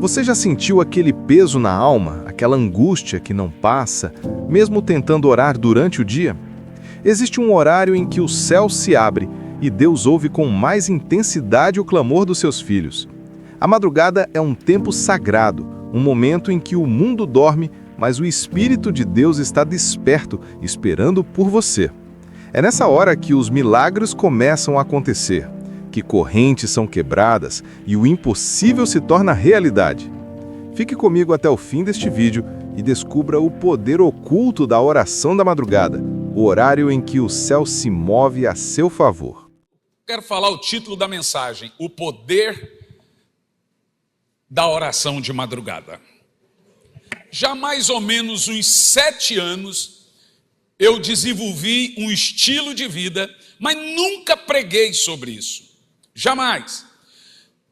Você já sentiu aquele peso na alma, aquela angústia que não passa, mesmo tentando orar durante o dia? Existe um horário em que o céu se abre e Deus ouve com mais intensidade o clamor dos seus filhos. A madrugada é um tempo sagrado, um momento em que o mundo dorme, mas o Espírito de Deus está desperto, esperando por você. É nessa hora que os milagres começam a acontecer, que correntes são quebradas e o impossível se torna realidade. Fique comigo até o fim deste vídeo e descubra o poder oculto da oração da madrugada, o horário em que o céu se move a seu favor. Quero falar o título da mensagem: o poder da oração de madrugada. Já há mais ou menos uns 7 anos, eu desenvolvi um estilo de vida, mas nunca preguei sobre isso. Jamais.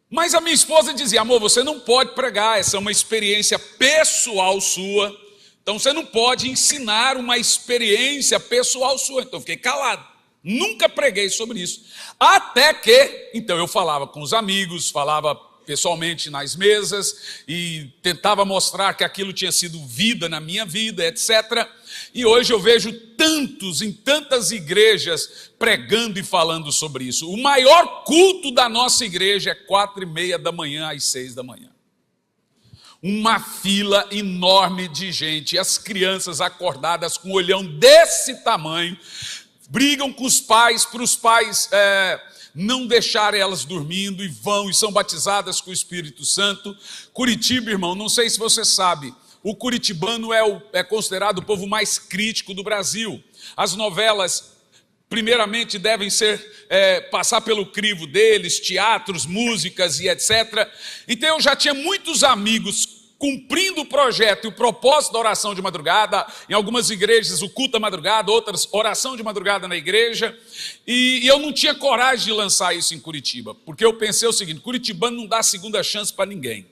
Mas a minha esposa dizia: amor, você não pode pregar, essa é uma experiência pessoal sua, então você não pode ensinar uma experiência pessoal sua. Então eu fiquei calado, nunca preguei sobre isso. Até que, então eu falava com os amigos, falava pessoalmente nas mesas e tentava mostrar que aquilo tinha sido vida na minha vida, etc. E hoje eu vejo em tantas igrejas pregando e falando sobre isso. O maior culto da nossa igreja é 4:30 da manhã às 6 da manhã. Uma fila enorme de gente, as crianças acordadas com um olhão desse tamanho, brigam com os pais, para os pais não deixarem elas dormindo, e vão e são batizadas com o Espírito Santo. Curitiba, irmão, não sei se você sabe, o curitibano é considerado o povo mais crítico do Brasil. As novelas, primeiramente, devem passar pelo crivo deles, teatros, músicas e etc. Então eu já tinha muitos amigos cumprindo o projeto e o propósito da oração de madrugada. Em algumas igrejas o culto da madrugada, outras oração de madrugada na igreja, e eu não tinha coragem de lançar isso em Curitiba, porque eu pensei o seguinte: curitibano não dá segunda chance para ninguém.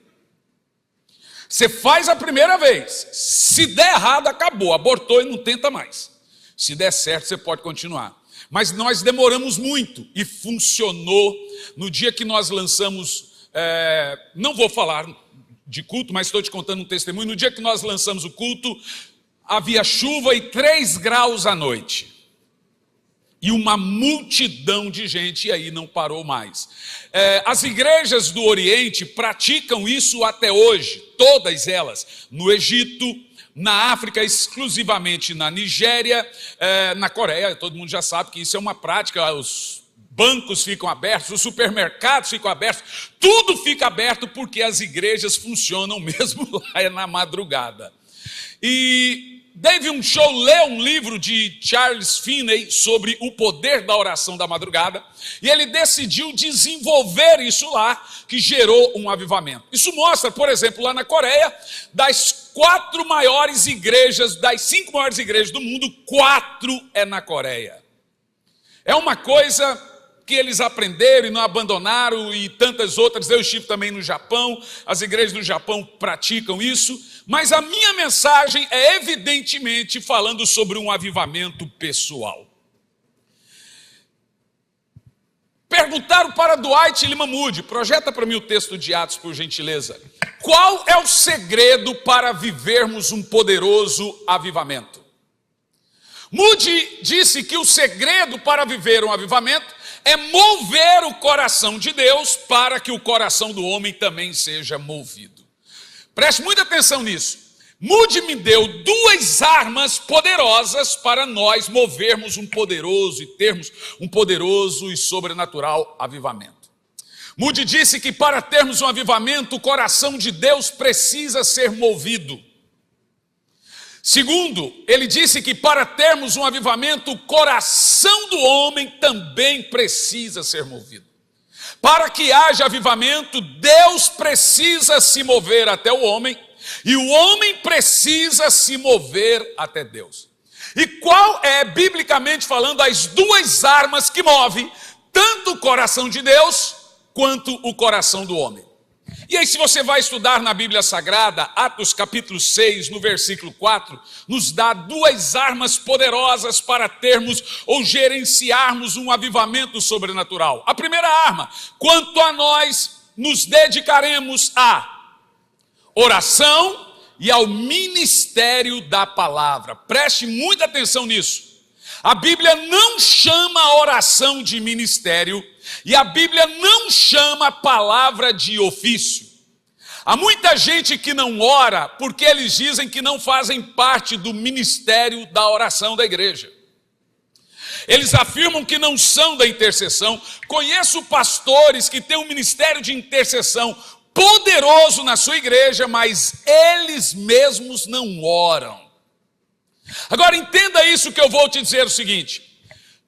Você faz a primeira vez, se der errado, acabou, abortou e não tenta mais. Se der certo, você pode continuar. Mas nós demoramos muito e funcionou. No dia que nós lançamos, não vou falar de culto, mas estou te contando um testemunho. No dia que nós lançamos o culto, havia chuva e 3 graus à noite. E uma multidão de gente, e aí não parou mais. As igrejas do Oriente praticam isso até hoje, todas elas, no Egito, na África, exclusivamente na Nigéria, na Coreia. Todo mundo já sabe que isso é uma prática. Os bancos ficam abertos, os supermercados ficam abertos, tudo fica aberto porque as igrejas funcionam mesmo lá na madrugada. E Dave Show leu um livro de Charles Finney sobre o poder da oração da madrugada, e ele decidiu desenvolver isso lá, que gerou um avivamento. Isso mostra, por exemplo, lá na Coreia, das 4 maiores igrejas, das 5 maiores igrejas do mundo, 4 é na Coreia. É uma coisa que eles aprenderam e não abandonaram, e tantas outras. Eu estive também no Japão, as igrejas do Japão praticam isso, mas a minha mensagem é evidentemente falando sobre um avivamento pessoal. Perguntaram para Dwight Lyman Moody, projeta para mim o texto de Atos, por gentileza. Qual é o segredo para vivermos um poderoso avivamento? Moody disse que o segredo para viver um avivamento é mover o coração de Deus para que o coração do homem também seja movido. Preste muita atenção nisso. Moody me deu 2 armas poderosas para nós movermos um poderoso e termos um poderoso e sobrenatural avivamento. Moody disse que para termos um avivamento, o coração de Deus precisa ser movido. Segundo, ele disse que para termos um avivamento, o coração do homem também precisa ser movido. Para que haja avivamento, Deus precisa se mover até o homem, e o homem precisa se mover até Deus. E qual é, biblicamente falando, as 2 armas que movem tanto o coração de Deus quanto o coração do homem? E aí, se você vai estudar na Bíblia Sagrada, Atos capítulo 6, no versículo 4, nos dá 2 armas poderosas para termos ou gerenciarmos um avivamento sobrenatural. A primeira arma: quanto a nós nos dedicaremos a oração e ao ministério da palavra. Preste muita atenção nisso. A Bíblia não chama a oração de ministério e a Bíblia não chama a palavra de ofício. Há muita gente que não ora porque eles dizem que não fazem parte do ministério da oração da igreja. Eles afirmam que não são da intercessão. Conheço pastores que têm um ministério de intercessão poderoso na sua igreja, mas eles mesmos não oram. Agora entenda isso que eu vou te dizer o seguinte.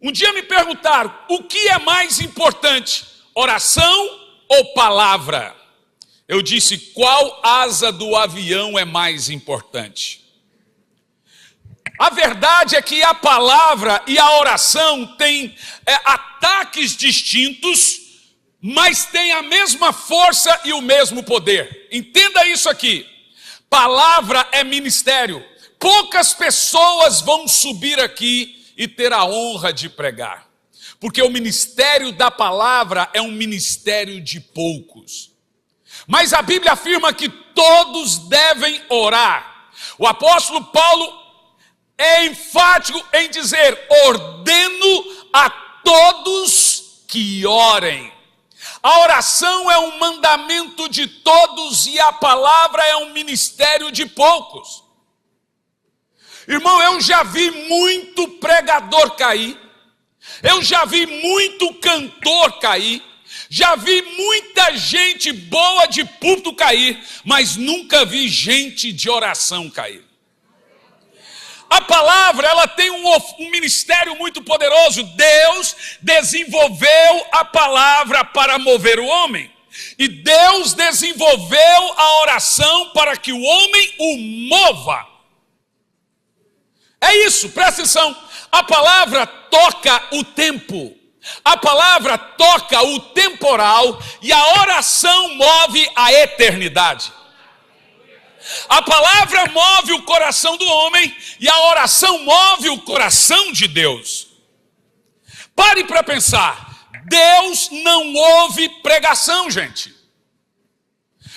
Um dia me perguntaram, o que é mais importante, oração ou palavra? Eu disse, qual asa do avião é mais importante? A verdade é que a palavra e a oração têm ataques distintos, mas têm a mesma força e o mesmo poder. Entenda isso aqui. Palavra é ministério. Poucas pessoas vão subir aqui e ter a honra de pregar, porque o ministério da palavra é um ministério de poucos. Mas a Bíblia afirma que todos devem orar. O apóstolo Paulo é enfático em dizer, ordeno a todos que orem. A oração é um mandamento de todos e a palavra é um ministério de poucos. Irmão, eu já vi muito pregador cair, eu já vi muito cantor cair, já vi muita gente boa de púlpito cair, mas nunca vi gente de oração cair. A palavra, ela tem um ministério muito poderoso. Deus desenvolveu a palavra para mover o homem. E Deus desenvolveu a oração para que o homem o mova. É isso, presta atenção. A palavra toca o tempo. A palavra toca o temporal e a oração move a eternidade. A palavra move o coração do homem e a oração move o coração de Deus. Pare para pensar. Deus não ouve pregação, gente.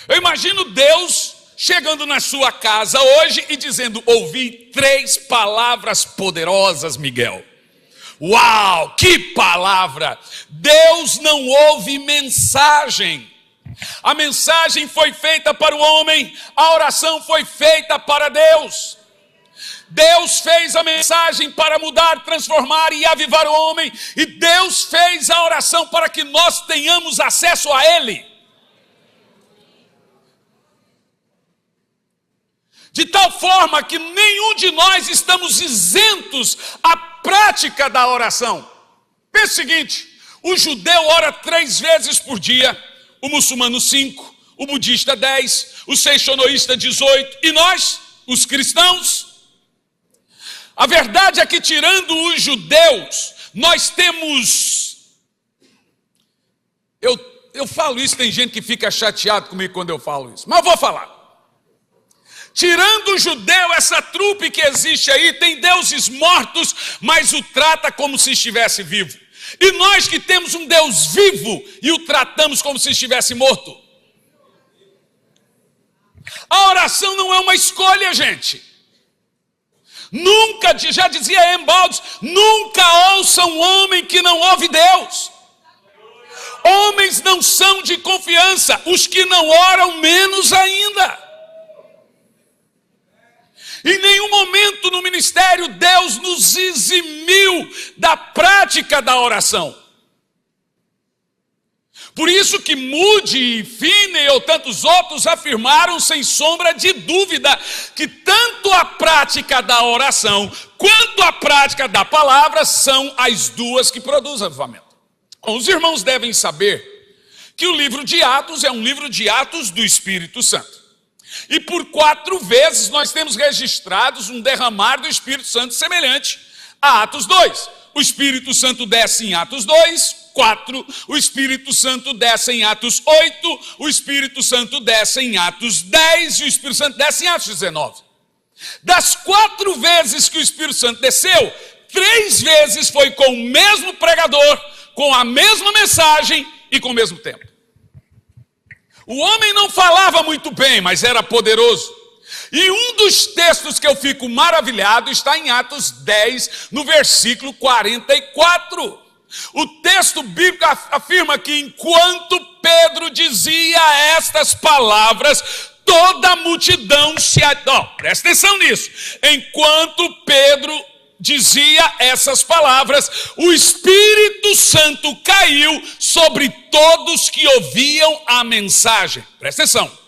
Eu imagino Deus chegando na sua casa hoje e dizendo, ouvi 3 palavras poderosas, Miguel. Uau, que palavra! Deus não ouve mensagem. A mensagem foi feita para o homem, a oração foi feita para Deus. Deus fez a mensagem para mudar, transformar e avivar o homem, e Deus fez a oração para que nós tenhamos acesso a Ele. De tal forma que nenhum de nós estamos isentos à prática da oração. Pense o seguinte, o judeu ora 3 vezes por dia, o muçulmano 5, o budista 10, o seixonoísta 18, e nós, os cristãos? A verdade é que tirando os judeus, nós temos... Eu falo isso, tem gente que fica chateado comigo quando eu falo isso, mas eu vou falar. Tirando o judeu, essa trupe que existe aí, tem deuses mortos, mas o trata como se estivesse vivo. E nós que temos um Deus vivo e o tratamos como se estivesse morto. A oração não é uma escolha, gente. Nunca, já dizia Embaldes, nunca ouça um homem que não ouve Deus. Homens não são de confiança, os que não oram menos ainda. Em nenhum momento no ministério Deus nos eximiu da prática da oração. Por isso que Moody, Finney ou tantos outros afirmaram sem sombra de dúvida que tanto a prática da oração quanto a prática da palavra são as duas que produzem avivamento. Os irmãos devem saber que o livro de Atos é um livro de Atos do Espírito Santo. E por 4 vezes nós temos registrados um derramar do Espírito Santo semelhante a Atos 2. O Espírito Santo desce em Atos 2, 4. O Espírito Santo desce em Atos 8. O Espírito Santo desce em Atos 10. E o Espírito Santo desce em Atos 19. Das 4 vezes que o Espírito Santo desceu, 3 vezes foi com o mesmo pregador, com a mesma mensagem e com o mesmo tempo. O homem não falava muito bem, mas era poderoso. E um dos textos que eu fico maravilhado está em Atos 10, no versículo 44. O texto bíblico afirma que enquanto Pedro dizia estas palavras, toda a multidão se... Não, presta atenção nisso. Enquanto Pedro dizia essas palavras, o Espírito Santo caiu sobre todos que ouviam a mensagem. Presta atenção.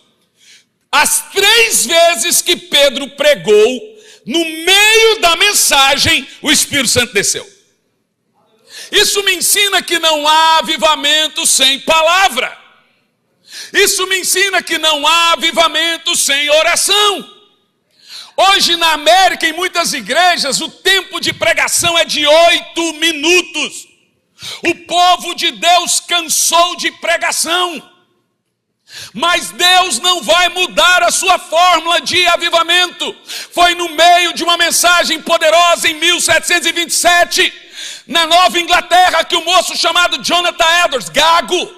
As 3 vezes que Pedro pregou, no meio da mensagem, o Espírito Santo desceu. Isso me ensina que não há avivamento sem palavra. Isso me ensina que não há avivamento sem oração. Hoje na América, em muitas igrejas, o tempo de pregação é de 8 minutos. O povo de Deus cansou de pregação. Mas Deus não vai mudar a sua fórmula de avivamento. Foi no meio de uma mensagem poderosa em 1727, na Nova Inglaterra, que o moço chamado Jonathan Edwards, gago,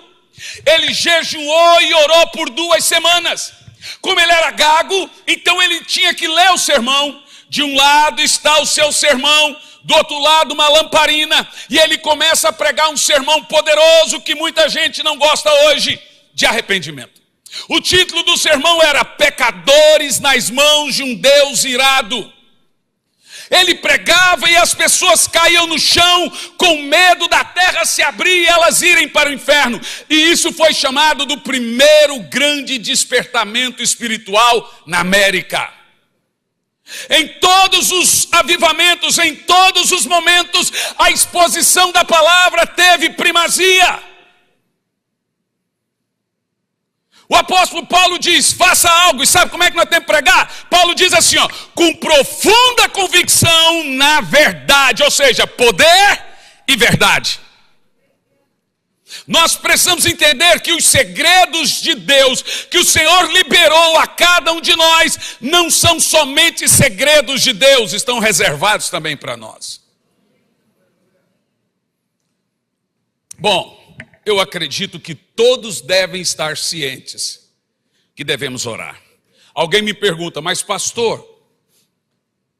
ele jejuou e orou por 2 semanas. Como ele era gago, então ele tinha que ler o sermão. De um lado está o seu sermão, do outro lado uma lamparina, e ele começa a pregar um sermão poderoso que muita gente não gosta hoje, de arrependimento. O título do sermão era Pecadores nas mãos de um Deus irado. Ele pregava e as pessoas caíam no chão com medo da terra se abrir e elas irem para o inferno. E isso foi chamado do primeiro grande despertamento espiritual na América. Em todos os avivamentos, em todos os momentos, a exposição da palavra teve primazia. O apóstolo Paulo diz, faça algo, e sabe como é que nós temos que pregar? Paulo diz assim, ó, com profunda convicção na verdade, ou seja, poder e verdade. Nós precisamos entender que os segredos de Deus, que o Senhor liberou a cada um de nós, não são somente segredos de Deus, estão reservados também para nós. Bom, eu acredito que todos devem estar cientes que devemos orar. Alguém me pergunta, mas pastor,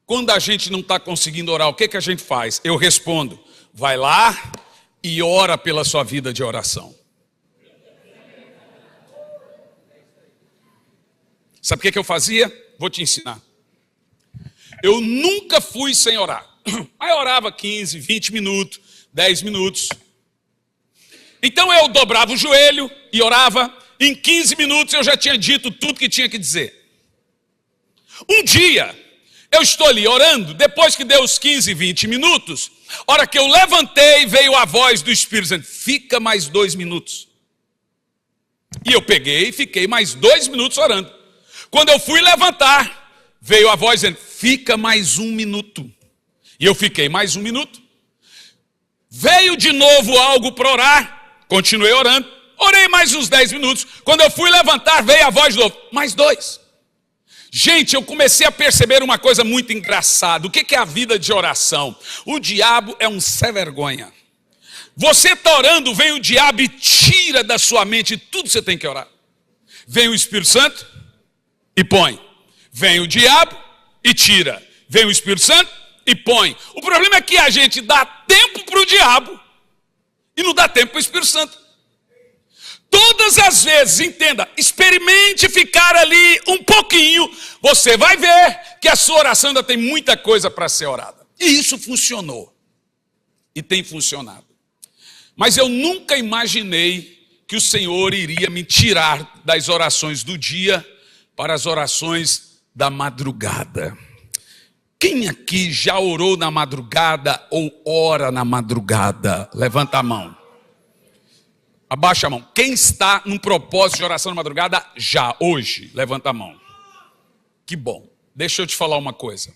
quando a gente não está conseguindo orar, o que a gente faz? Eu respondo, vai lá e ora pela sua vida de oração. Sabe o que eu fazia? Vou te ensinar. Eu nunca fui sem orar. Aí eu orava 15, 20 minutos, 10 minutos. Então eu dobrava o joelho e orava. Em 15 minutos eu já tinha dito tudo que tinha que dizer. Um dia, eu estou ali orando, depois que deu os 15, 20 minutos, hora que eu levantei, veio a voz do Espírito Santo, fica mais 2 minutos. E eu peguei e fiquei mais 2 minutos orando. Quando eu fui levantar, veio a voz dizendo, fica mais 1 minuto. E eu fiquei mais 1 minuto. Veio de novo algo para orar. Continuei orando, orei mais uns 10 minutos. Quando eu fui levantar, veio a voz de novo, mais 2. Gente, eu comecei a perceber uma coisa muito engraçada. O que é a vida de oração? O diabo é um sem-vergonha. Você está orando, vem o diabo e tira da sua mente tudo que você tem que orar. Vem o Espírito Santo e põe. Vem o diabo e tira. Vem o Espírito Santo e põe. O problema é que a gente dá tempo para o diabo e não dá tempo para o Espírito Santo. Todas as vezes, entenda, experimente ficar ali um pouquinho, você vai ver que a sua oração ainda tem muita coisa para ser orada. E isso funcionou. E tem funcionado. Mas eu nunca imaginei que o Senhor iria me tirar das orações do dia para as orações da madrugada. Quem aqui já orou na madrugada ou ora na madrugada? Levanta a mão. Abaixa a mão. Quem está num propósito de oração na madrugada já, hoje? Levanta a mão. Que bom. Deixa eu te falar uma coisa.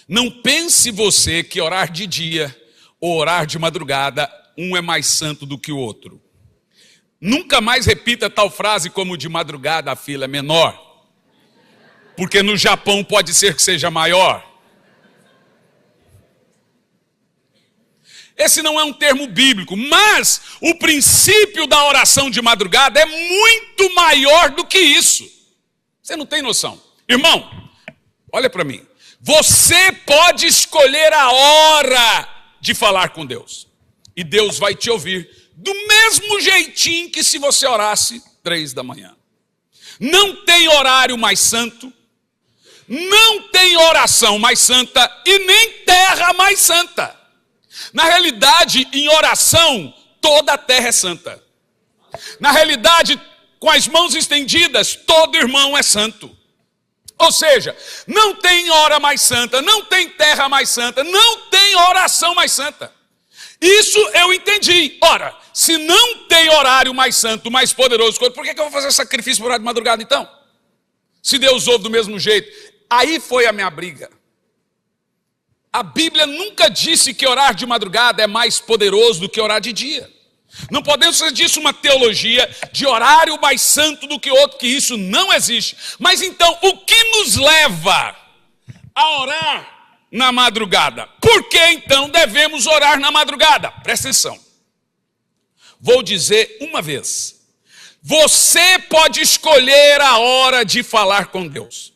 Não pense você que orar de dia ou orar de madrugada, um é mais santo do que o outro. Nunca mais repita tal frase como de madrugada a fila é menor. Porque no Japão pode ser que seja maior. Esse não é um termo bíblico, mas o princípio da oração de madrugada é muito maior do que isso. Você não tem noção. Irmão, olha para mim. Você pode escolher a hora de falar com Deus. E Deus vai te ouvir do mesmo jeitinho que se você orasse 3 da manhã. Não tem horário mais santo, não tem oração mais santa e nem terra mais santa. Na realidade, em oração, toda a terra é santa. Na realidade, com as mãos estendidas, todo irmão é santo. Ou seja, não tem hora mais santa, não tem terra mais santa, não tem oração mais santa. Isso eu entendi. Ora, se não tem horário mais santo, mais poderoso, por que eu vou fazer sacrifício por horário de madrugada então? Se Deus ouve do mesmo jeito. Aí foi a minha briga. A Bíblia nunca disse que orar de madrugada é mais poderoso do que orar de dia. Não podemos fazer disso uma teologia de horário mais santo do que outro, que isso não existe. Mas então, o que nos leva a orar na madrugada? Por que então devemos orar na madrugada? Presta atenção. Vou dizer uma vez. Você pode escolher a hora de falar com Deus.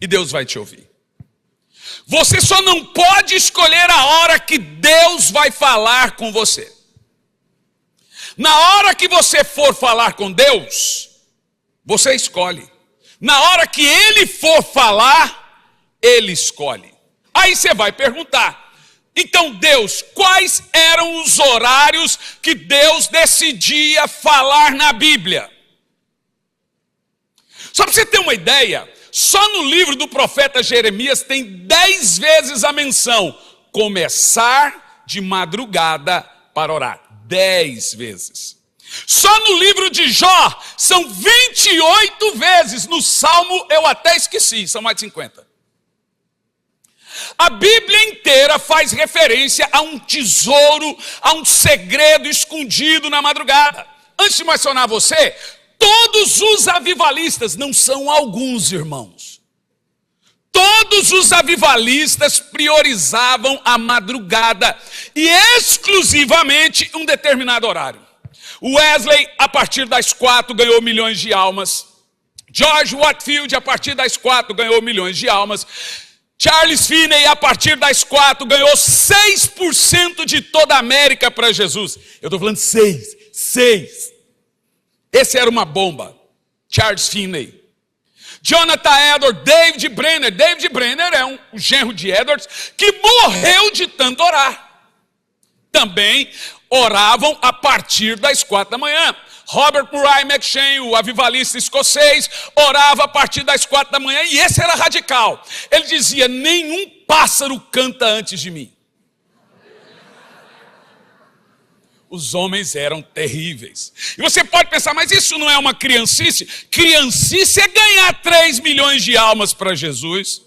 E Deus vai te ouvir. Você só não pode escolher a hora que Deus vai falar com você. Na hora que você for falar com Deus, você escolhe. Na hora que Ele for falar, Ele escolhe. Aí você vai perguntar, então Deus, quais eram os horários que Deus decidia falar na Bíblia? Só para você ter uma ideia, só no livro do profeta Jeremias tem 10 vezes a menção, começar de madrugada para orar. 10 vezes. Só no livro de Jó são 28 vezes. No Salmo eu até esqueci, são mais de 50. A Bíblia inteira faz referência a um tesouro, a um segredo escondido na madrugada. Antes de mencionar você, todos os avivalistas, não são alguns, irmãos. Todos os avivalistas priorizavam a madrugada e exclusivamente um determinado horário. Wesley, a partir das 4, ganhou milhões de almas. George Whitefield, a partir das 4, ganhou milhões de almas. Charles Finney, a partir das 4, ganhou 6% de toda a América para Jesus. Eu estou falando 6. Esse era uma bomba. Charles Finney. Jonathan Edwards, David Brenner. David Brenner é um genro de Edwards que morreu de tanto orar. Também oravam a partir das 4 da manhã. Robert Murray McCheyne, o avivalista escocês, orava a partir das 4 da manhã e esse era radical. Ele dizia, nenhum pássaro canta antes de mim. Os homens eram terríveis. E você pode pensar, mas isso não é uma criancice? Criancice é ganhar 3 milhões de almas para Jesus.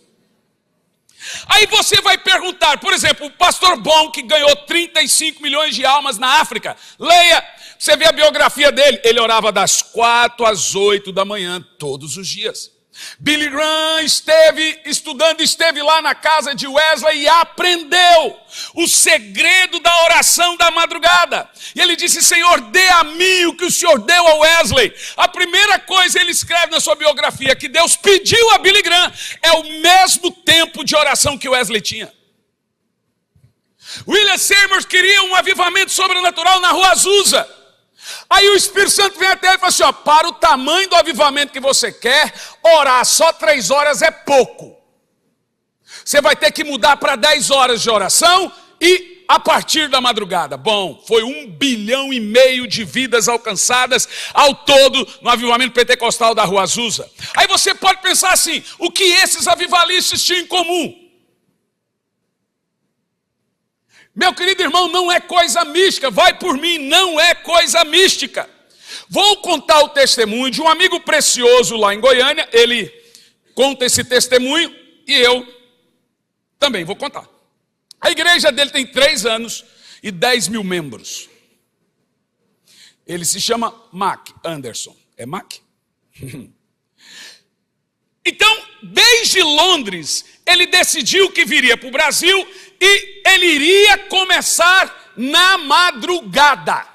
Aí você vai perguntar, por exemplo, o pastor Bon, que ganhou 35 milhões de almas na África. Leia, você vê a biografia dele. Ele orava das 4 às 8 da manhã, todos os dias. Billy Graham esteve lá na casa de Wesley e aprendeu o segredo da oração da madrugada. E ele disse, Senhor, dê a mim o que o Senhor deu a Wesley. A primeira coisa ele escreve na sua biografia, que Deus pediu a Billy Graham, é o mesmo tempo de oração que Wesley tinha. William Seymour queria um avivamento sobrenatural na Rua Azusa. Aí o Espírito Santo vem até ele e fala assim, para o tamanho do avivamento que você quer, orar só 3 horas é pouco. Você vai ter que mudar para 10 horas de oração e a partir da madrugada. Bom, foi 1,5 bilhão de vidas alcançadas ao todo no avivamento pentecostal da Rua Azusa. Aí você pode pensar assim, o que esses avivalistas tinham em comum? Meu querido irmão, não é coisa mística, vai por mim, não é coisa mística. Vou contar o testemunho de um amigo precioso lá em Goiânia, ele conta esse testemunho e eu também vou contar. A igreja dele tem 3 anos e 10 mil membros. Ele se chama Mac Anderson. É Mac? Então, desde Londres, ele decidiu que viria para o Brasil E ele iria começar na madrugada.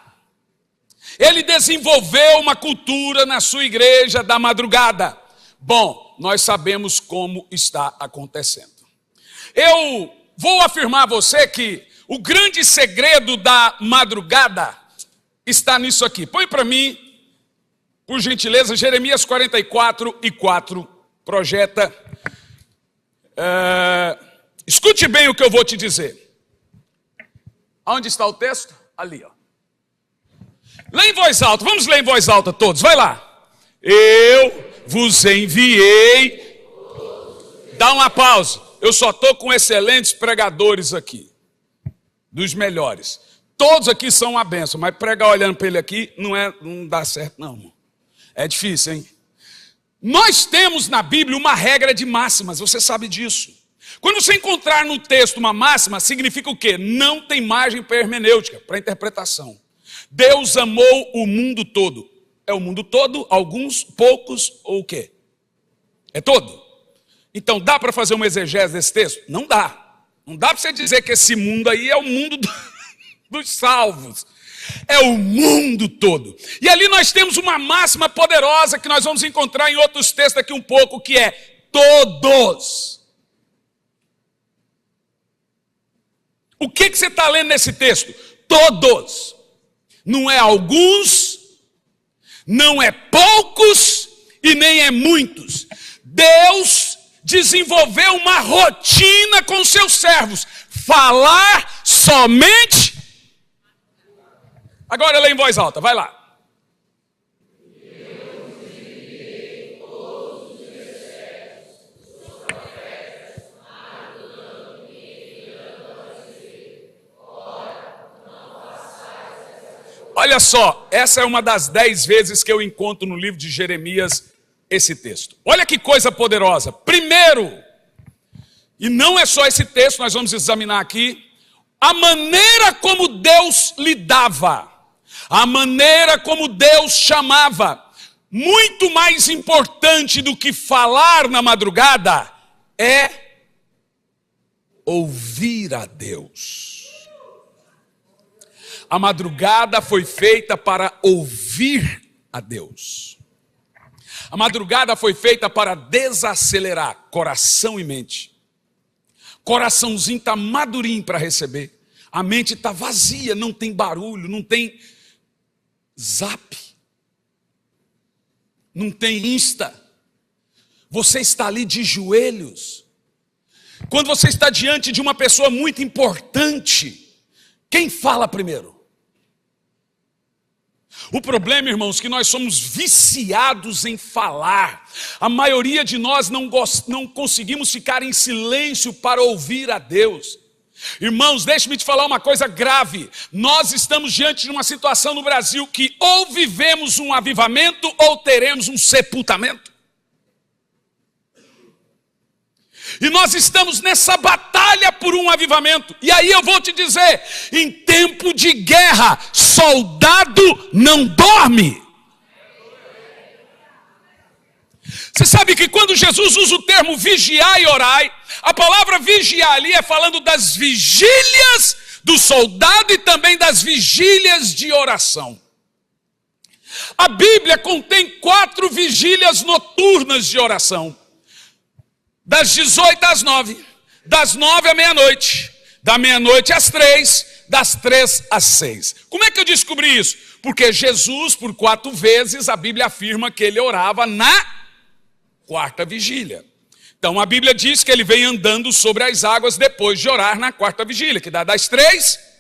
Ele desenvolveu uma cultura na sua igreja da madrugada. Bom, nós sabemos como está acontecendo. Eu vou afirmar a você que o grande segredo da madrugada está nisso aqui. Põe para mim, por gentileza, Jeremias 44:4, projeta. Escute bem o que eu vou te dizer. Onde está o texto? Ali, ó. Lê em voz alta, vamos ler em voz alta todos, vai lá. Eu vos enviei. Dá uma pausa. Eu só estou com excelentes pregadores aqui, dos melhores. Todos aqui são uma bênção, mas pregar olhando para ele aqui não dá certo não, irmão. É difícil, hein? Nós temos na Bíblia uma regra de máximas, você sabe disso. Quando você encontrar no texto uma máxima, significa o quê? Não tem margem para hermenêutica, para interpretação. Deus amou o mundo todo. É o mundo todo, alguns, poucos ou o quê? É todo. Então dá para fazer uma exegese desse texto? Não dá. Não dá para você dizer que esse mundo aí é o mundo dos salvos. É o mundo todo. E ali nós temos uma máxima poderosa que nós vamos encontrar em outros textos daqui um pouco, que é todos. O que você está lendo nesse texto? Todos. Não é alguns, não é poucos e nem é muitos. Deus desenvolveu uma rotina com seus servos. Falar somente. Agora lê em voz alta, vai lá. Olha só, essa é uma das 10 vezes que eu encontro no livro de Jeremias esse texto. Olha que coisa poderosa. Primeiro, e não é só esse texto, nós vamos examinar aqui, a maneira como Deus lidava, a maneira como Deus chamava. Muito mais importante do que falar na madrugada é ouvir a Deus. A madrugada foi feita para ouvir a Deus. A madrugada foi feita para desacelerar coração e mente. Coraçãozinho está madurinho para receber. A mente está vazia, não tem barulho, não tem zap, não tem Insta. Você está ali de joelhos. Quando você está diante de uma pessoa muito importante, quem fala primeiro? O problema, irmãos, é que nós somos viciados em falar. A maioria de nós não conseguimos ficar em silêncio para ouvir a Deus. Irmãos, deixe-me te falar uma coisa grave. Nós estamos diante de uma situação no Brasil que ou vivemos um avivamento ou teremos um sepultamento. E nós estamos nessa batalha por um avivamento. E aí eu vou te dizer, em tempo de guerra, soldado não dorme. Você sabe que quando Jesus usa o termo vigiar e orar, a palavra vigiar ali é falando das vigílias do soldado e também das vigílias de oração. A Bíblia contém 4 vigílias noturnas de oração. Das 18 às 9, das 9 à meia-noite, da meia-noite às 3, das 3 às 6. Como é que eu descobri isso? Porque Jesus, por 4 vezes, a Bíblia afirma que ele orava na 4ª vigília. Então a Bíblia diz que ele vem andando sobre as águas depois de orar na 4ª vigília, que dá das 3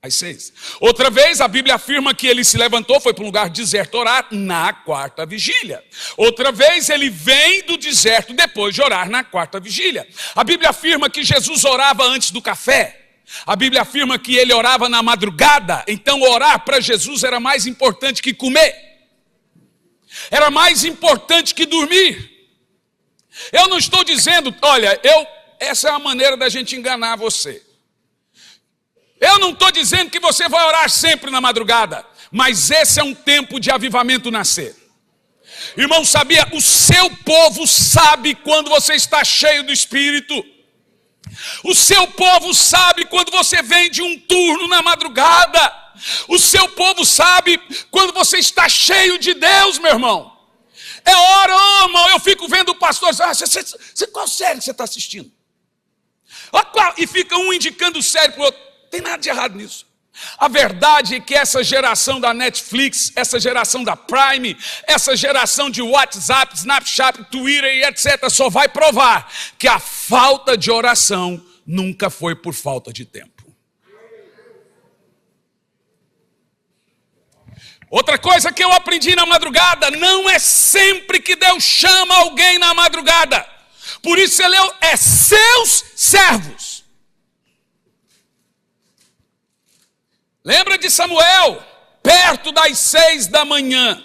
às 6. Outra vez a Bíblia afirma que ele se levantou, foi para um lugar deserto orar na 4ª vigília. Outra vez ele vem do deserto depois de orar na 4ª vigília. A Bíblia afirma que Jesus orava antes do café. A Bíblia afirma que ele orava na madrugada. Então orar para Jesus era mais importante que comer. Era mais importante que dormir. Eu não estou dizendo, olha, essa é a maneira da gente enganar você. Eu não estou dizendo que você vai orar sempre na madrugada, mas esse é um tempo de avivamento nascer. Irmão, sabia? O seu povo sabe quando você está cheio do Espírito. O seu povo sabe quando você vem de um turno na madrugada. O seu povo sabe quando você está cheio de Deus, meu irmão. É hora, oh, irmão, eu fico vendo o pastor, qual série você está assistindo? E fica um indicando série para o outro. Não tem nada de errado nisso. A verdade é que essa geração da Netflix, essa geração da Prime, essa geração de WhatsApp, Snapchat, Twitter e etc. só vai provar que a falta de oração nunca foi por falta de tempo. Outra coisa que eu aprendi na madrugada, não é sempre que Deus chama alguém na madrugada. Por isso ele é seus servos. Lembra de Samuel? Perto das 6 da manhã.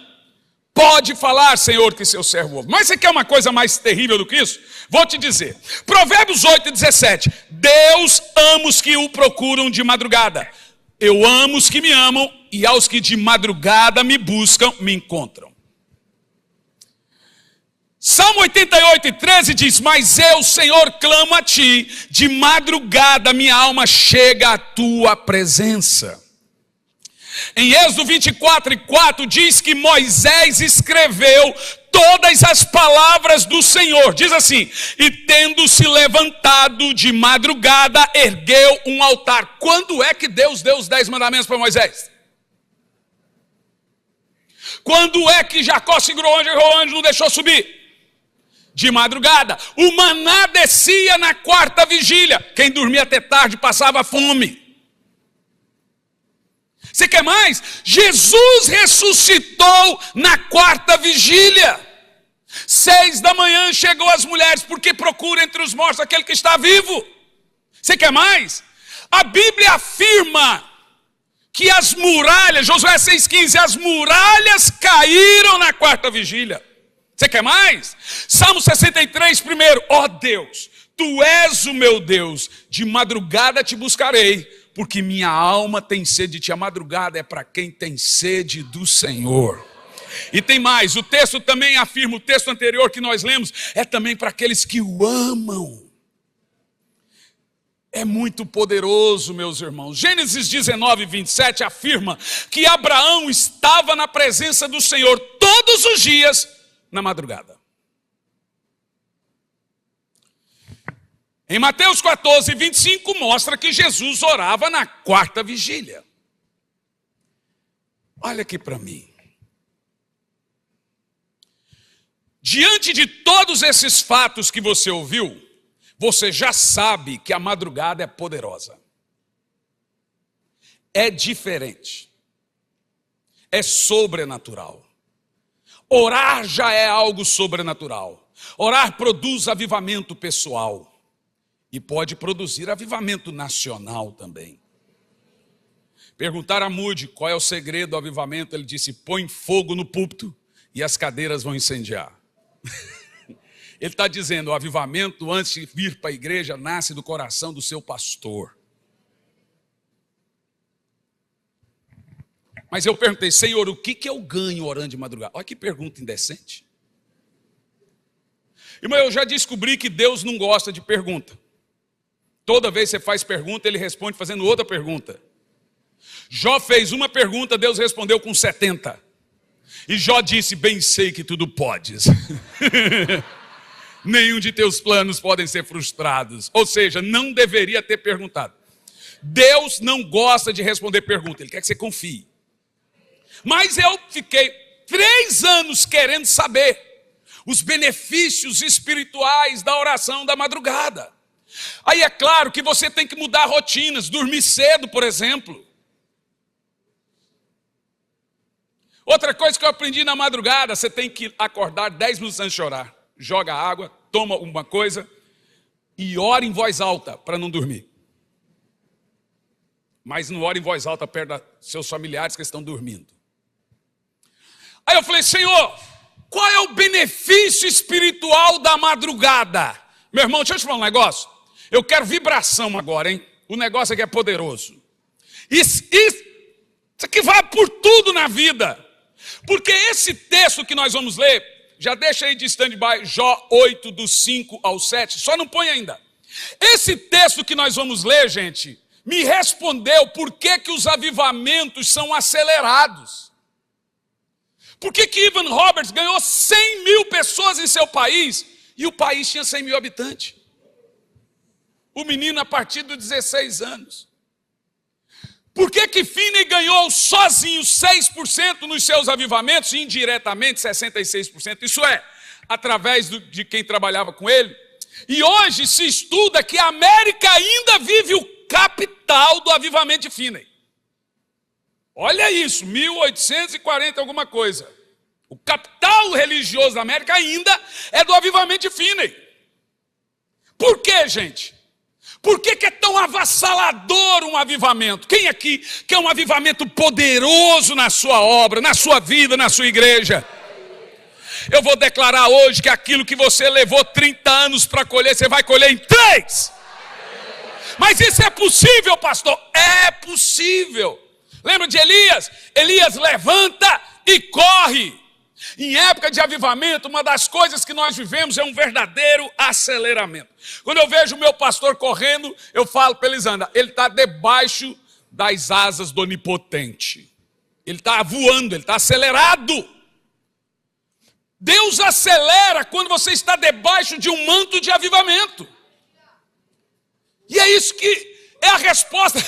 Pode falar, Senhor, que seu servo ouve. Mas você quer uma coisa mais terrível do que isso? Vou te dizer. Provérbios 8:17. Deus ama os que o procuram de madrugada. Eu amo os que me amam, e aos que de madrugada me buscam, me encontram. Salmo 88:13 diz: mas eu, Senhor, clamo a ti, de madrugada minha alma chega à tua presença. Em Êxodo 24:4 diz que Moisés escreveu todas as palavras do Senhor. Diz assim: e tendo-se levantado de madrugada, ergueu um altar. Quando é que Deus deu os 10 mandamentos para Moisés? Quando é que Jacó segurou o anjo e não deixou subir? De madrugada. O maná descia na 4ª vigília. Quem dormia até tarde passava fome. Você quer mais? Jesus ressuscitou na 4ª vigília. 6 da manhã chegou as mulheres, porque procura entre os mortos aquele que está vivo. Você quer mais? A Bíblia afirma que as muralhas, Josué 6,15, as muralhas caíram na 4ª vigília. Você quer mais? Salmo 63, primeiro: ó Deus, tu és o meu Deus, de madrugada te buscarei, porque minha alma tem sede de ti. A madrugada é para quem tem sede do Senhor. E tem mais, o texto também afirma, o texto anterior que nós lemos, é também para aqueles que o amam. É muito poderoso, meus irmãos. Gênesis 19:27 afirma que Abraão estava na presença do Senhor todos os dias na madrugada. Em Mateus 14:25 mostra que Jesus orava na 4ª vigília. Olha aqui para mim. Diante de todos esses fatos que você ouviu, você já sabe que a madrugada é poderosa. É diferente. É sobrenatural. Orar já é algo sobrenatural. Orar produz avivamento pessoal. E pode produzir avivamento nacional também. Perguntaram a Moody qual é o segredo do avivamento. Ele disse: põe fogo no púlpito e as cadeiras vão incendiar. Ele está dizendo: o avivamento, antes de vir para a igreja, nasce do coração do seu pastor. Mas eu perguntei: Senhor, o que eu ganho orando de madrugada? Olha que pergunta indecente. Irmão, eu já descobri que Deus não gosta de pergunta. Toda vez que você faz pergunta, ele responde fazendo outra pergunta. Jó fez uma pergunta, Deus respondeu com 70. E Jó disse: bem sei que tudo podes. Nenhum de teus planos podem ser frustrados. Ou seja, não deveria ter perguntado. Deus não gosta de responder pergunta, Ele quer que você confie. Mas eu fiquei 3 anos querendo saber os benefícios espirituais da oração da madrugada. Aí é claro que você tem que mudar rotinas, dormir cedo, por exemplo. Outra coisa que eu aprendi na madrugada: você tem que acordar 10 minutos antes de chorar. Joga água, toma uma coisa e ora em voz alta para não dormir. Mas não ora em voz alta perto dos seus familiares que estão dormindo. Aí eu falei: Senhor, qual é o benefício espiritual da madrugada? Meu irmão, deixa eu te falar um negócio. Eu quero vibração agora, hein? O negócio aqui é poderoso. Isso aqui vai por tudo na vida. Porque esse texto que nós vamos ler, já deixa aí de stand-by, Jó 8, do 5 ao 7, só não põe ainda. Esse texto que nós vamos ler, gente, me respondeu por que os avivamentos são acelerados. Por que Evan Roberts ganhou 100 mil pessoas em seu país e o país tinha 100 mil habitantes? O menino a partir dos 16 anos. Por que Finney ganhou sozinho 6% nos seus avivamentos e indiretamente 66%? Isso é, através de quem trabalhava com ele. E hoje se estuda que a América ainda vive o capital do avivamento de Finney. Olha isso, 1840 alguma coisa. O capital religioso da América ainda é do avivamento de Finney. Por quê, gente? Por que é tão avassalador um avivamento? Quem aqui quer um avivamento poderoso na sua obra, na sua vida, na sua igreja? Eu vou declarar hoje que aquilo que você levou 30 anos para colher, você vai colher em 3. Mas isso é possível, pastor? É possível. Lembra de Elias? Elias levanta e corre. Em época de avivamento, uma das coisas que nós vivemos é um verdadeiro aceleramento. Quando eu vejo o meu pastor correndo, eu falo para Elisandra, ele está debaixo das asas do Onipotente. Ele está voando, ele está acelerado. Deus acelera quando você está debaixo de um manto de avivamento. E é isso que é a resposta.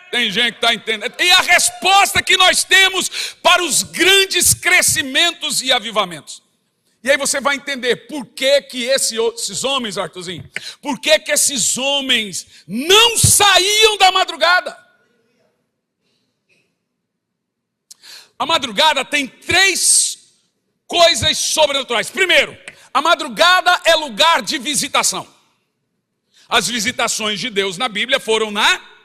Tem gente que está entendendo. E a resposta que nós temos para os grandes crescimentos e avivamentos. E aí você vai entender por que esses homens, Arthurzinho, por que esses homens não saíam da madrugada. A madrugada tem 3 coisas sobrenaturais. Primeiro, a madrugada é lugar de visitação. As visitações de Deus na Bíblia foram na...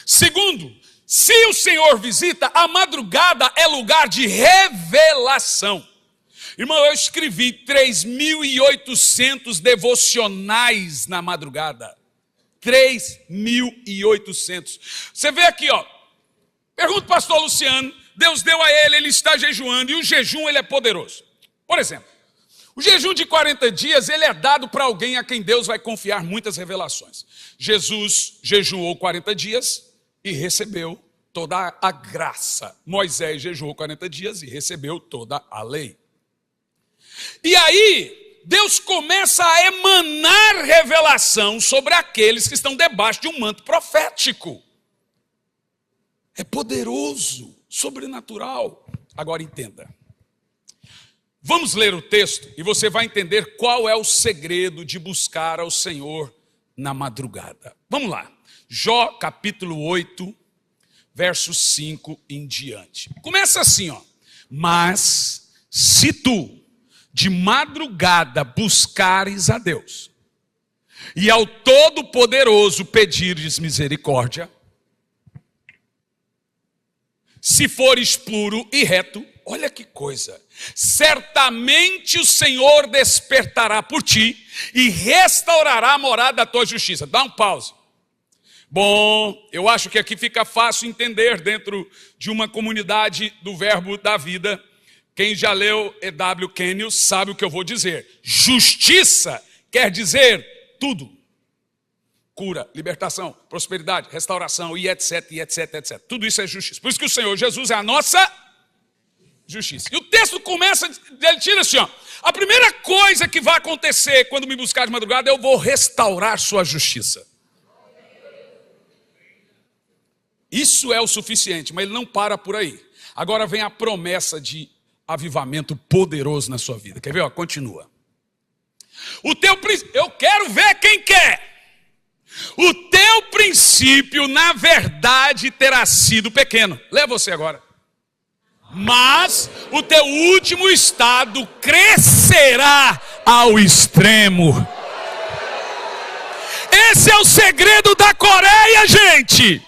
Segundo, se o Senhor visita, a madrugada é lugar de revelação. Irmão, eu escrevi 3.800 devocionais na madrugada. 3.800. Você vê aqui, ó. Pergunta ao pastor Luciano, Deus deu a ele está jejuando, e o jejum ele é poderoso. Por exemplo, o jejum de 40 dias, ele é dado para alguém a quem Deus vai confiar muitas revelações. Jesus jejuou 40 dias e recebeu toda a graça. Moisés jejuou 40 dias e recebeu toda a lei. E aí, Deus começa a emanar revelação sobre aqueles que estão debaixo de um manto profético. É poderoso, sobrenatural. Agora entenda. Vamos ler o texto e você vai entender qual é o segredo de buscar ao Senhor na madrugada. Vamos lá. Jó capítulo 8, verso 5 em diante. Começa assim, ó. Mas se tu de madrugada buscares a Deus e ao Todo-Poderoso pedires misericórdia, se fores puro e reto, olha que coisa, certamente o Senhor despertará por ti e restaurará a morada da tua justiça. Dá um pause. Bom, eu acho que aqui fica fácil entender dentro de uma comunidade do Verbo da Vida. Quem já leu E.W. Kenyon sabe o que eu vou dizer. Justiça quer dizer tudo. Cura, libertação, prosperidade, restauração e etc, e etc, etc. Tudo isso é justiça. Por isso que o Senhor Jesus é a nossa justiça. E o texto começa, ele tira assim, ó. A primeira coisa que vai acontecer quando me buscar de madrugada, eu vou restaurar sua justiça. Isso é o suficiente, mas ele não para por aí. Agora vem a promessa de avivamento poderoso na sua vida. Quer ver? Ó, continua. Eu quero ver quem quer. O teu princípio, na verdade, terá sido pequeno. Lê você agora. Mas o teu último estado crescerá ao extremo. Esse é o segredo da Coreia, gente.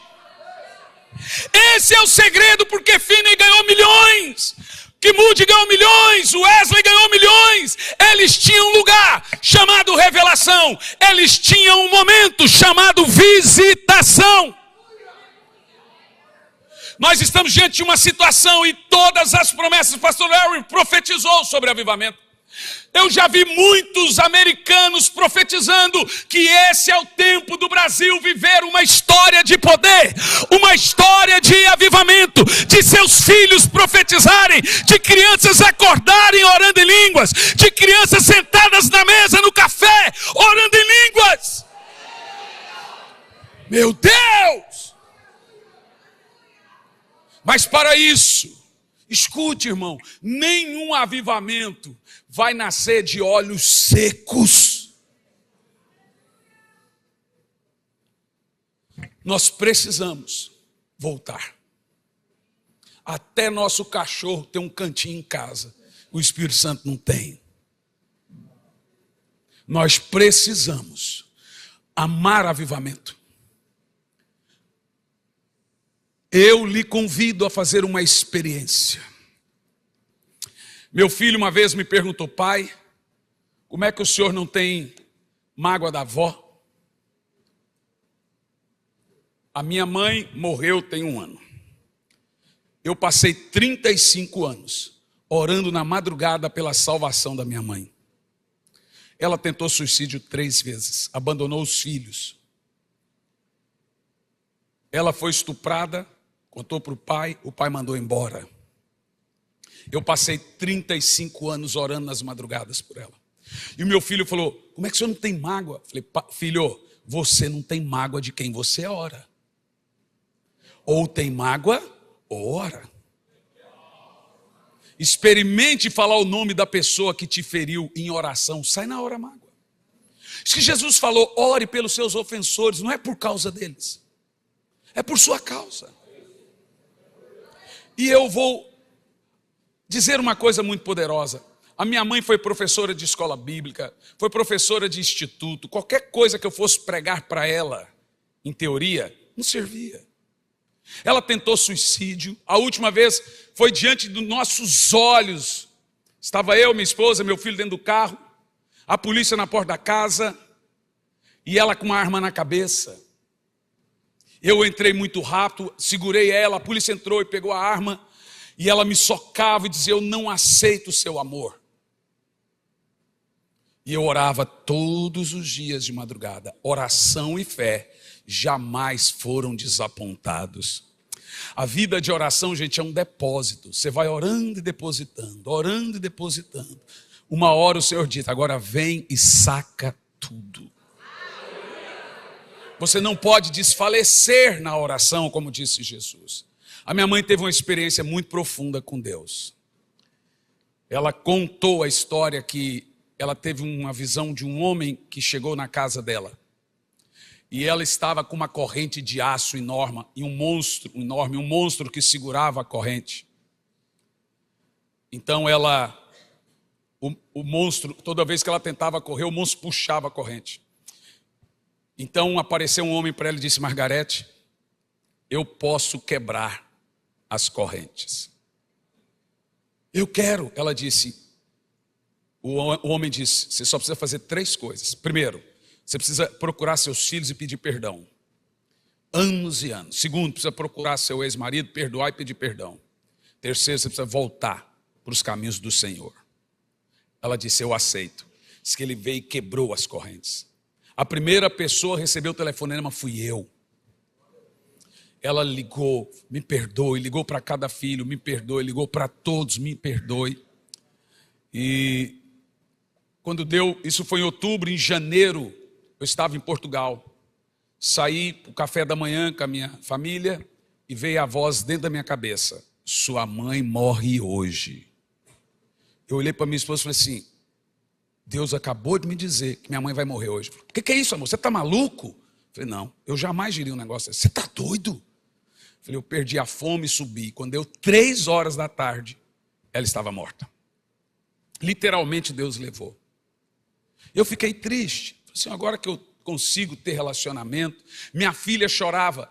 Esse é o segredo porque Finney ganhou milhões. Que Moody ganhou milhões, o Wesley ganhou milhões. Eles tinham um lugar chamado revelação. Eles tinham um momento chamado visitação. Nós estamos diante de uma situação e todas as promessas, o pastor Larry profetizou sobre avivamento. Eu já vi muitos americanos profetizando que esse é o tempo do Brasil viver uma história de poder, uma história de avivamento, de seus filhos profetizarem, de crianças acordarem orando em línguas, de crianças sentadas na mesa no café orando em línguas. Meu Deus! Mas para isso, escute, irmão, nenhum avivamento vai nascer de olhos secos. Nós precisamos voltar. Até nosso cachorro tem um cantinho em casa, o Espírito Santo não tem. Nós precisamos amar avivamento. Eu lhe convido a fazer uma experiência. Meu filho uma vez me perguntou: pai, como é que o senhor não tem mágoa da avó? A minha mãe morreu tem 1 ano. Eu passei 35 anos orando na madrugada pela salvação da minha mãe. Ela tentou suicídio 3 vezes, abandonou os filhos. Ela foi estuprada, contou para o pai mandou embora. Eu passei 35 anos orando nas madrugadas por ela. E o meu filho falou: como é que o senhor não tem mágoa? Eu falei: filho, você não tem mágoa de quem você ora. Ou tem mágoa, ou ora. Experimente falar o nome da pessoa que te feriu em oração. Sai na hora mágoa. Diz que Jesus falou: ore pelos seus ofensores. Não é por causa deles, é por sua causa. E eu vou dizer uma coisa muito poderosa. A minha mãe foi professora de escola bíblica, foi professora de instituto. Qualquer coisa que eu fosse pregar para ela, em teoria, não servia. Ela tentou suicídio. A última vez foi diante dos nossos olhos. Estava eu, minha esposa, meu filho dentro do carro, a polícia na porta da casa e ela com uma arma na cabeça. Eu entrei muito rápido, segurei ela, a polícia entrou e pegou a arma. E ela me socava e dizia: eu não aceito o seu amor. E eu orava todos os dias de madrugada. Oração e fé jamais foram desapontados. A vida de oração, gente, é um depósito. Você vai orando e depositando, orando e depositando. Uma hora o Senhor diz: agora vem e saca tudo. Você não pode desfalecer na oração, como disse Jesus. A minha mãe teve uma experiência muito profunda com Deus. Ela contou a história que ela teve uma visão de um homem que chegou na casa dela. E ela estava com uma corrente de aço enorme e um monstro que segurava a corrente. Então o monstro, toda vez que ela tentava correr, o monstro puxava a corrente. Então apareceu um homem para ela e disse: Margarete, eu posso quebrar as correntes. Eu quero, ela disse. O homem disse: você só precisa fazer 3 coisas. Primeiro, você precisa procurar seus filhos e pedir perdão. Anos e anos. Segundo, precisa procurar seu ex-marido, perdoar e pedir perdão. Terceiro, você precisa voltar para os caminhos do Senhor. Ela disse: eu aceito. Diz que ele veio e quebrou as correntes. A primeira pessoa a receber o telefonema fui eu. Ela ligou: me perdoe, ligou para cada filho, me perdoe, ligou para todos, me perdoe. E quando deu, isso foi em outubro, em janeiro, eu estava em Portugal. Saí para o café da manhã com a minha família e veio a voz dentro da minha cabeça: sua mãe morre hoje. Eu olhei para minha esposa e falei assim: Deus acabou de me dizer que minha mãe vai morrer hoje. O que é isso, amor? Você está maluco? Falei: não, eu jamais diria um negócio assim. Você está doido? Falei: eu perdi a fome e subi. Quando deu 3 horas da tarde, ela estava morta. Literalmente Deus levou. Eu fiquei triste. Falei assim: agora que eu consigo ter relacionamento. Minha filha chorava: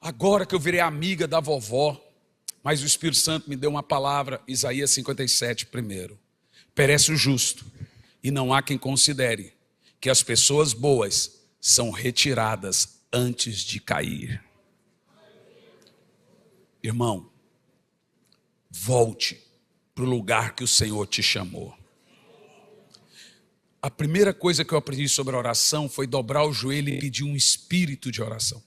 agora que eu virei amiga da vovó. Mas o Espírito Santo me deu uma palavra, Isaías 57, primeiro. Perece o justo, e não há quem considere que as pessoas boas são retiradas antes de cair. Irmão, volte para o lugar que o Senhor te chamou. A primeira coisa que eu aprendi sobre oração foi dobrar o joelho e pedir um espírito de oração.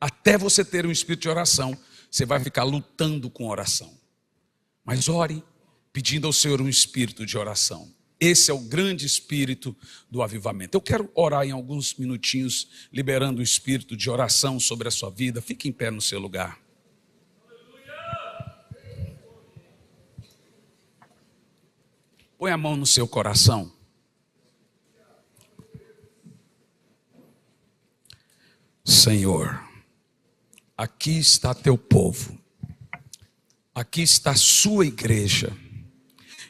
Até você ter um espírito de oração, você vai ficar lutando com oração. Mas ore pedindo ao Senhor um espírito de oração. Esse é o grande espírito do avivamento. Eu quero orar em alguns minutinhos, liberando o espírito de oração sobre a sua vida. Fique em pé no seu lugar. Põe a mão no seu coração. Senhor, aqui está teu povo. Aqui está a sua igreja.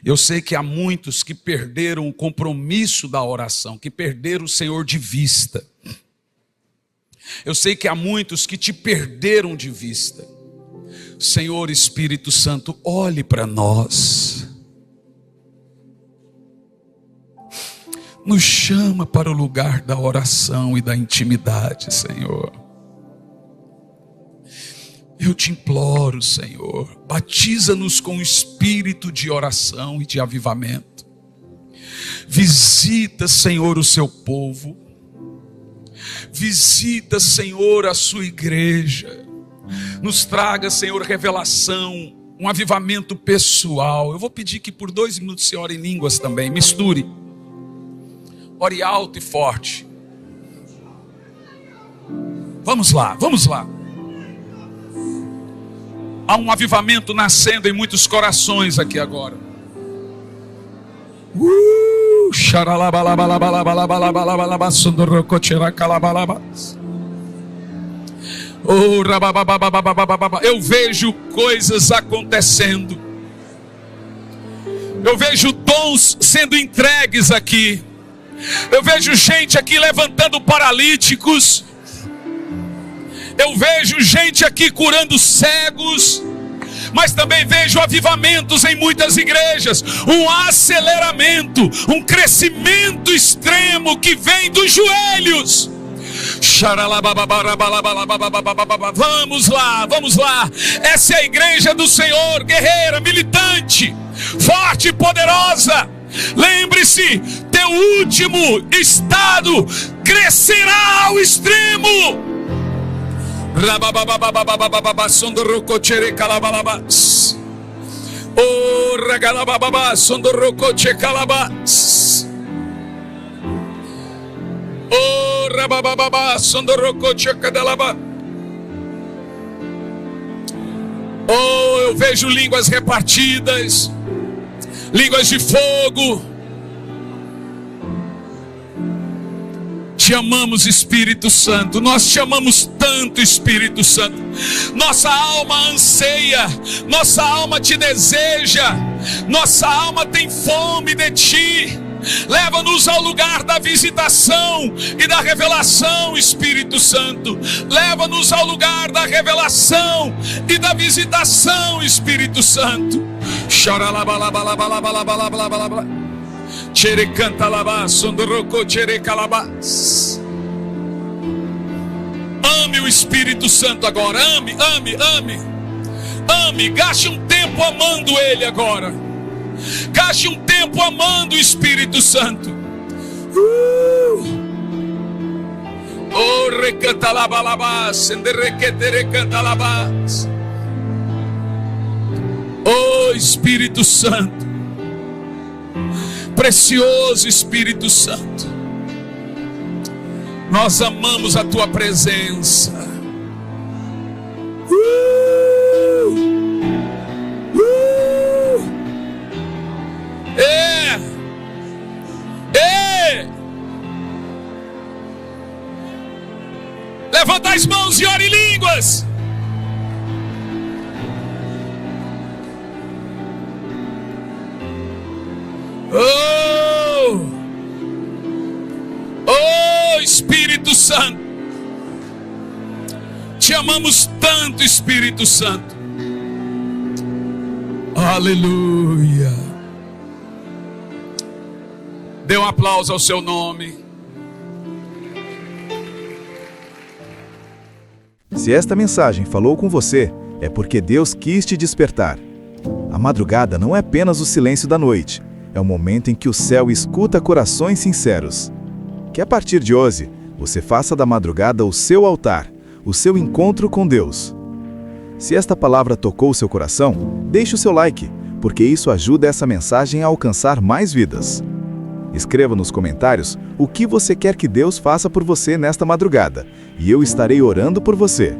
Eu sei que há muitos que perderam o compromisso da oração, que perderam o Senhor de vista. Eu sei que há muitos que te perderam de vista. Senhor Espírito Santo, olhe para nós. Nos chama para o lugar da oração e da intimidade, Senhor. Eu te imploro, Senhor, batiza-nos com o espírito de oração e de avivamento. Visita, Senhor, o seu povo. Visita, Senhor, a sua igreja. Nos traga, Senhor, revelação, um avivamento pessoal. Eu vou pedir que por 2 minutos você ore em línguas também, misture. Ore alto e forte. Vamos lá, vamos lá. Há um avivamento nascendo em muitos corações aqui agora. Eu vejo coisas acontecendo. Eu vejo dons sendo entregues aqui. Eu vejo gente aqui levantando paralíticos. Eu vejo gente aqui curando cegos. Mas também vejo avivamentos em muitas igrejas. Um aceleramento, um crescimento extremo que vem dos joelhos. Vamos lá, vamos lá. Essa é a igreja do Senhor, guerreira, militante, forte e poderosa. Lembre-se, teu último estado crescerá ao extremo. Eu vejo línguas repartidas, línguas de fogo. Te amamos, Espírito Santo. Nós te amamos tanto, Espírito Santo. Nossa alma anseia, nossa alma te deseja, nossa alma tem fome de ti. Leva-nos ao lugar da visitação e da revelação, Espírito Santo. Leva-nos ao lugar da revelação e da visitação, Espírito Santo. Ame o Espírito Santo agora. Ame, ame, ame. Ame, gaste um tempo amando Ele agora. Gaste um tempo amando o Espírito Santo. Oh, recantalabas, recantalabas. Oh, Espírito Santo, precioso Espírito Santo, nós amamos a tua presença. Levanta as mãos e ore em línguas. Oh, Espírito Santo, te amamos tanto, Espírito Santo. Aleluia. Dê um aplauso ao seu nome. Se esta mensagem falou com você, é porque Deus quis te despertar. A madrugada não é apenas o silêncio da noite, é o momento em que o céu escuta corações sinceros. Que a partir de hoje, você faça da madrugada o seu altar, o seu encontro com Deus. Se esta palavra tocou seu coração, deixe o seu like, porque isso ajuda essa mensagem a alcançar mais vidas. Escreva nos comentários o que você quer que Deus faça por você nesta madrugada, e eu estarei orando por você.